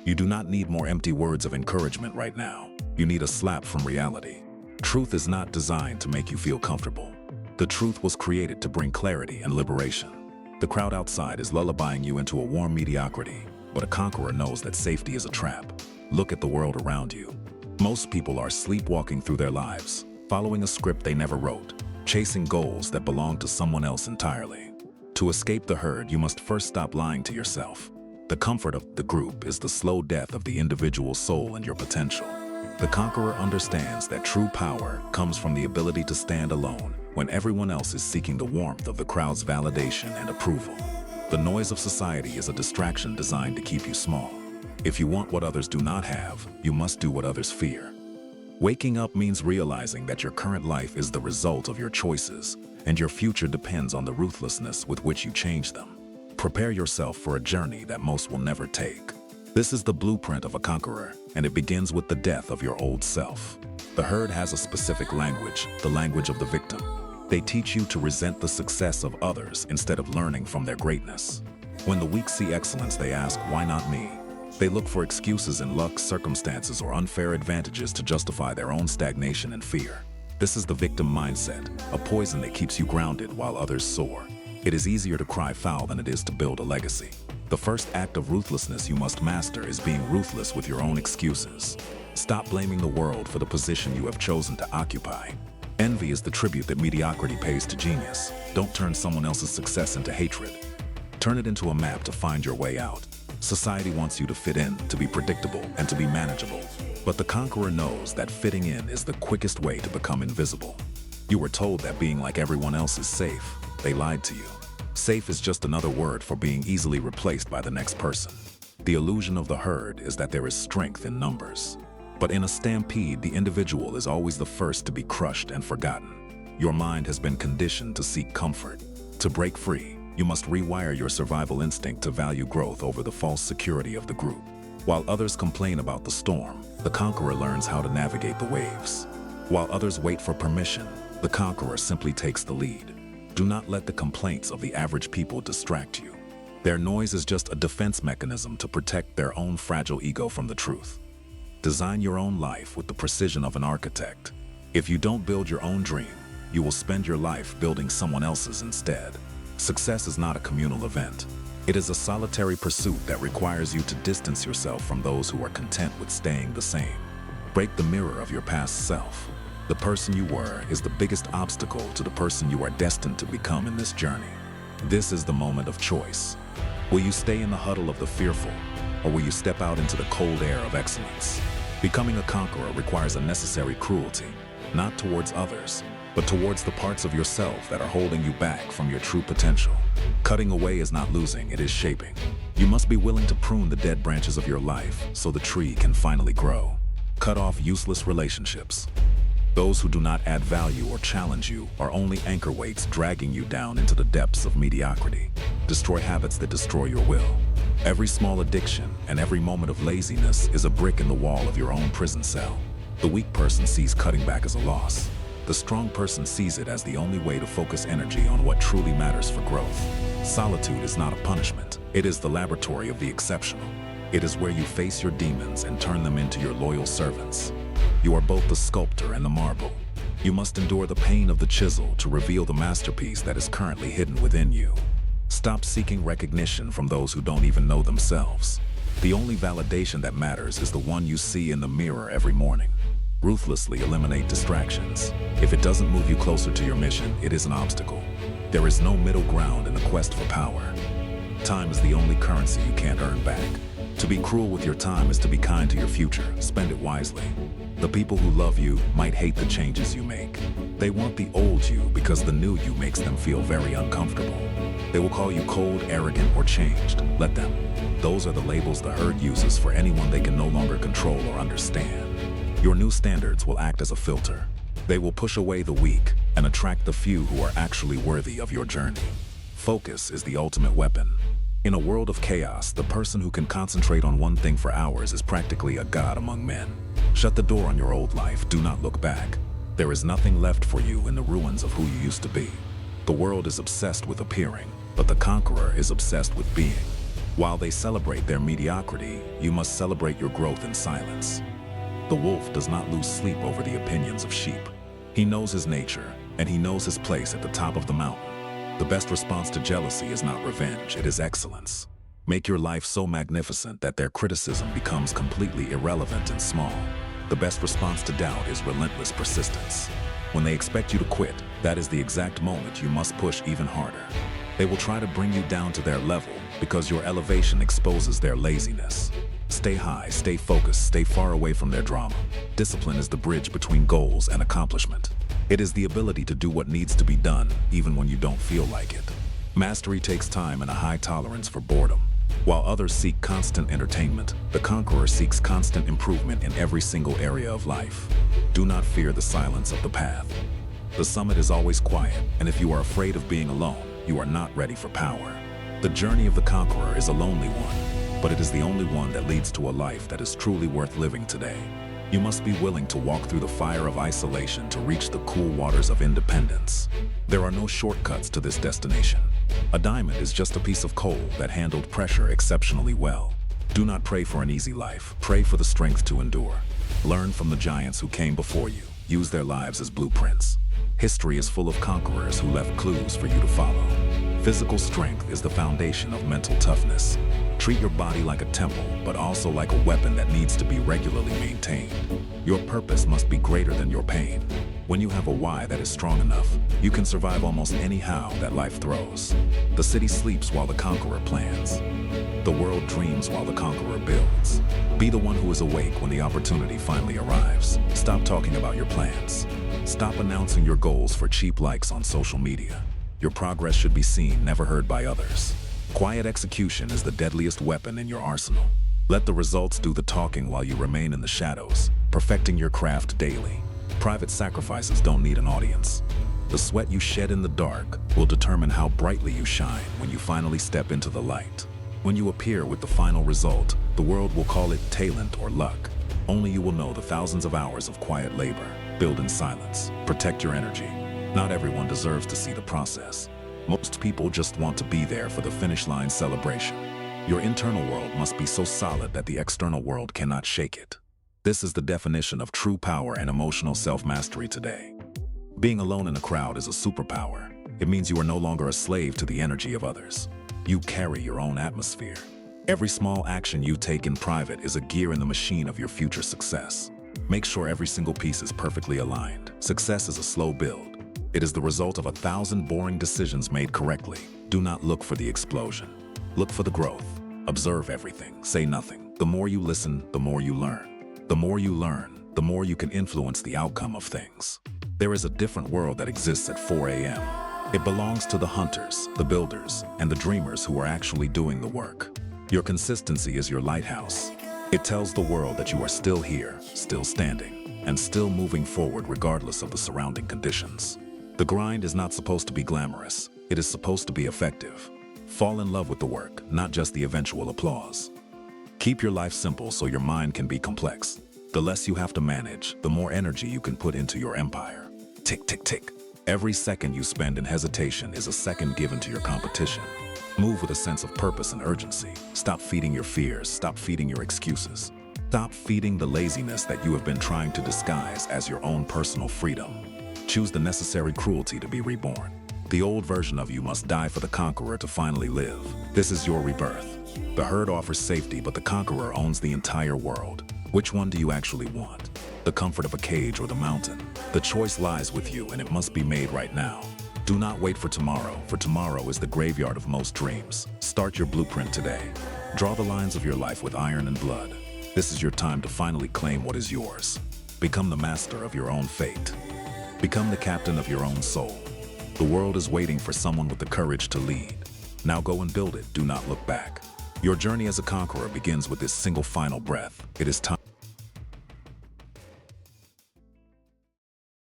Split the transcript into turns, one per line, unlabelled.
You do not need more empty words of encouragement right now. You need a slap from reality. Truth is not designed to make you feel comfortable. The truth was created to bring clarity and liberation. The crowd outside is lullabying you into a warm mediocrity, but a conqueror knows that safety is a trap. Look at the world around you. Most people are sleepwalking through their lives, following a script they never wrote, chasing goals that belong to someone else entirely. To escape the herd, you must first stop lying to yourself. The comfort of the group is the slow death of the individual soul and your potential. The conqueror understands that true power comes from the ability to stand alone when everyone else is seeking the warmth of the crowd's validation and approval. The noise of society is a distraction designed to keep you small. If you want what others do not have, you must do what others fear. Waking up means realizing that your current life is the result of your choices, and your future depends on the ruthlessness with which you change them. Prepare yourself for a journey that most will never take. This is the blueprint of a conqueror, and it begins with the death of your old self. The herd has a specific language, the language of the victim. They teach you to resent the success of others instead of learning from their greatness. When the weak see excellence, they ask, "Why not me?" They look for excuses in luck, circumstances, or unfair advantages to justify their own stagnation and fear. This is the victim mindset, a poison that keeps you grounded while others soar. It is easier to cry foul than it is to build a legacy. The first act of ruthlessness you must master is being ruthless with your own excuses. Stop blaming the world for the position you have chosen to occupy. Envy is the tribute that mediocrity pays to genius. Don't turn someone else's success into hatred. Turn it into a map to find your way out. Society wants you to fit in, to be predictable, and to be manageable. But the conqueror knows that fitting in is the quickest way to become invisible. You were told that being like everyone else is safe. They lied to you. Safe is just another word for being easily replaced by the next person. The illusion of the herd is that there is strength in numbers. But in a stampede, the individual is always the first to be crushed and forgotten. Your mind has been conditioned to seek comfort. To break free, you must rewire your survival instinct to value growth over the false security of the group. While others complain about the storm, the conqueror learns how to navigate the waves. While others wait for permission, the conqueror simply takes the lead. Do not let the complaints of the average people distract you. Their noise is just a defense mechanism to protect their own fragile ego from the truth. Design your own life with the precision of an architect. If you don't build your own dream, you will spend your life building someone else's instead. Success is not a communal event. It is a solitary pursuit that requires you to distance yourself from those who are content with staying the same. Break the mirror of your past self. The person you were is the biggest obstacle to the person you are destined to become in this journey. This is the moment of choice. Will you stay in the huddle of the fearful, or will you step out into the cold air of excellence? Becoming a conqueror requires a necessary cruelty, not towards others, but towards the parts of yourself that are holding you back from your true potential. Cutting away is not losing, it is shaping. You must be willing to prune the dead branches of your life so the tree can finally grow. Cut off useless relationships. Those who do not add value or challenge you are only anchor weights dragging you down into the depths of mediocrity. Destroy habits that destroy your will. Every small addiction and every moment of laziness is a brick in the wall of your own prison cell. The weak person sees cutting back as a loss. The strong person sees it as the only way to focus energy on what truly matters for growth. Solitude is not a punishment. It is the laboratory of the exceptional. It is where you face your demons and turn them into your loyal servants. You are both the sculptor and the marble. You must endure the pain of the chisel to reveal the masterpiece that is currently hidden within you. Stop seeking recognition from those who don't even know themselves. The only validation that matters is the one you see in the mirror every morning. Ruthlessly eliminate distractions. If it doesn't move you closer to your mission, it is an obstacle. There is no middle ground in the quest for power. Time is the only currency you can't earn back. To be cruel with your time is to be kind to your future. Spend it wisely. The people who love you might hate the changes you make. They want the old you because the new you makes them feel very uncomfortable. They will call you cold, arrogant, or changed. Let them. Those are the labels the herd uses for anyone they can no longer control or understand. Your new standards will act as a filter. They will push away the weak and attract the few who are actually worthy of your journey. Focus is the ultimate weapon. In a world of chaos, the person who can concentrate on one thing for hours is practically a god among men. Shut the door on your old life. Do not look back. There is nothing left for you in the ruins of who you used to be. The world is obsessed with appearing, but the conqueror is obsessed with being. While they celebrate their mediocrity, you must celebrate your growth in silence. The wolf does not lose sleep over the opinions of sheep. He knows his nature, and he knows his place at the top of the mountain. The best response to jealousy is not revenge, it is excellence. Make your life so magnificent that their criticism becomes completely irrelevant and small. The best response to doubt is relentless persistence. When they expect you to quit, that is the exact moment you must push even harder. They will try to bring you down to their level because your elevation exposes their laziness. Stay high, stay focused, stay far away from their drama. Discipline is the bridge between goals and accomplishment. It is the ability to do what needs to be done, even when you don't feel like it. Mastery takes time and a high tolerance for boredom. While others seek constant entertainment, the conqueror seeks constant improvement in every single area of life. Do not fear the silence of the path. The summit is always quiet, and if you are afraid of being alone, you are not ready for power. The journey of the conqueror is a lonely one, but it is the only one that leads to a life that is truly worth living today. You must be willing to walk through the fire of isolation to reach the cool waters of independence. There are no shortcuts to this destination. A diamond is just a piece of coal that handled pressure exceptionally well. Do not pray for an easy life. Pray for the strength to endure. Learn from the giants who came before you. Use their lives as blueprints. History is full of conquerors who left clues for you to follow. Physical strength is the foundation of mental toughness. Treat your body like a temple, but also like a weapon that needs to be regularly maintained. Your purpose must be greater than your pain. When you have a why that is strong enough, you can survive almost any how that life throws. The city sleeps while the conqueror plans. The world dreams while the conqueror builds. Be the one who is awake when the opportunity finally arrives. Stop talking about your plans. Stop announcing your goals for cheap likes on social media. Your progress should be seen, never heard by others. Quiet execution is the deadliest weapon in your arsenal. Let the results do the talking while you remain in the shadows, perfecting your craft daily. Private sacrifices don't need an audience. The sweat you shed in the dark will determine how brightly you shine when you finally step into the light. When you appear with the final result, the world will call it talent or luck. Only you will know the thousands of hours of quiet labor. Build in silence. Protect your energy. Not everyone deserves to see the process. Most people just want to be there for the finish line celebration. Your internal world must be so solid that the external world cannot shake it. This is the definition of true power and emotional self-mastery today. Being alone in a crowd is a superpower. It means you are no longer a slave to the energy of others. You carry your own atmosphere. Every small action you take in private is a gear in the machine of your future success. Make sure every single piece is perfectly aligned. Success is a slow build. It is the result of 1,000 boring decisions made correctly. Do not look for the explosion. Look for the growth. Observe everything. Say nothing. The more you listen, the more you learn. The more you learn, the more you can influence the outcome of things. There is a different world that exists at 4 a.m. It belongs to the hunters, the builders, and the dreamers who are actually doing the work. Your consistency is your lighthouse. It tells the world that you are still here, still standing, and still moving forward regardless of the surrounding conditions. The grind is not supposed to be glamorous. It is supposed to be effective. Fall in love with the work, not just the eventual applause. Keep your life simple so your mind can be complex. The less you have to manage, the more energy you can put into your empire. Tick, tick, tick. Every second you spend in hesitation is a second given to your competition. Move with a sense of purpose and urgency. Stop feeding your fears. Stop feeding your excuses. Stop feeding the laziness that you have been trying to disguise as your own personal freedom. Choose the necessary cruelty to be reborn. The old version of you must die for the conqueror to finally live. This is your rebirth. The herd offers safety, but the conqueror owns the entire world. Which one do you actually want? The comfort of a cage or the mountain? The choice lies with you, and it must be made right now. Do not wait for tomorrow is the graveyard of most dreams. Start your blueprint today. Draw the lines of your life with iron and blood. This is your time to finally claim what is yours. Become the master of your own fate. Become the captain of your own soul. The world is waiting for someone with the courage to lead. Now go and build it. Do not look back. Your journey as a conqueror begins with this single final breath. It is time.